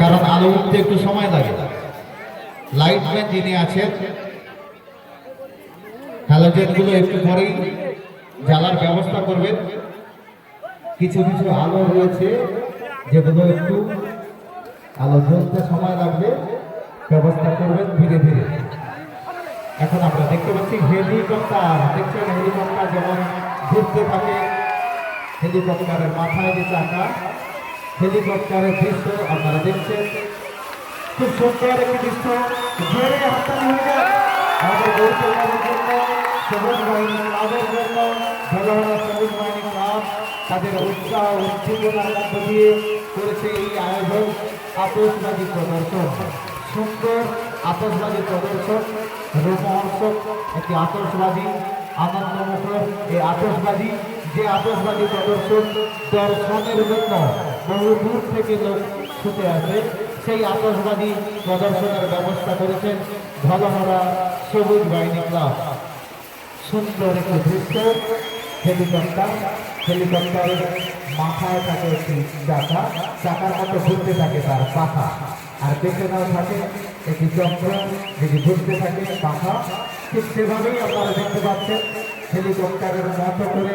কারণ আলো উঠতে একটু সময় লাগে। লাইটম্যান যিনি আছেন হ্যালোজেন গুলো একটু পরেই জ্বালার ব্যবস্থা করবেন। কিছু কিছু আলো রয়েছে যেগুলো একটু আলো জ্বলতে সময় লাগবে, ব্যবস্থা করবেন ধীরে ধীরে। এখন আমরা দেখতে পাচ্ছি হেলিকপ্টার, দেখছেন হেলিকপ্টার যেমন ঘুরতে থাকে, হেলিকপ্টারের মাথায় যে চাকা, হেলিকপ্টারের দৃশ্য আপনারা দেখছেন। খুব সুন্দর একটি দৃশ্য। জোরে হাততালি হয়ে যায় আমাদের গৌরবের জন্য, সবুজ বাহিনী ক্লাবের জন্য। ধন্যবাদ সবুজ বাহিনী ক্লাব তাদের উৎসাহ উদ্দীপনার মধ্য দিয়ে করেছে এই আয়োজন। আতশবাজি প্রদর্শন, সুন্দর আতশবাজি প্রদর্শন, রোমহর্ষক একটি আতশবাজি, আনন্দমুখর এই আতশবাজি। যে আতশবাজি প্রদর্শন দর্শনের জন্য বহু দূর থেকে লোক ছুটে আসে, সেই আতশবাজি প্রদর্শনের ব্যবস্থা করেছেন ধলহরা সবুজ বাহিনী ক্লাব। সুন্দর একটি দৃশ্য। হেলিকপ্টার, হেলিকপ্টারের মাথায় থাকে একটি চাকা, চাকার মতো ঘুরতে থাকে তার পাখা, আর পেছনেও থাকে একটি চক্র যেটি ঘুরতে থাকে পাখা। ঠিক সেভাবেই আপনারা দেখতে পাচ্ছেন হেলিকপ্টারের মতো করে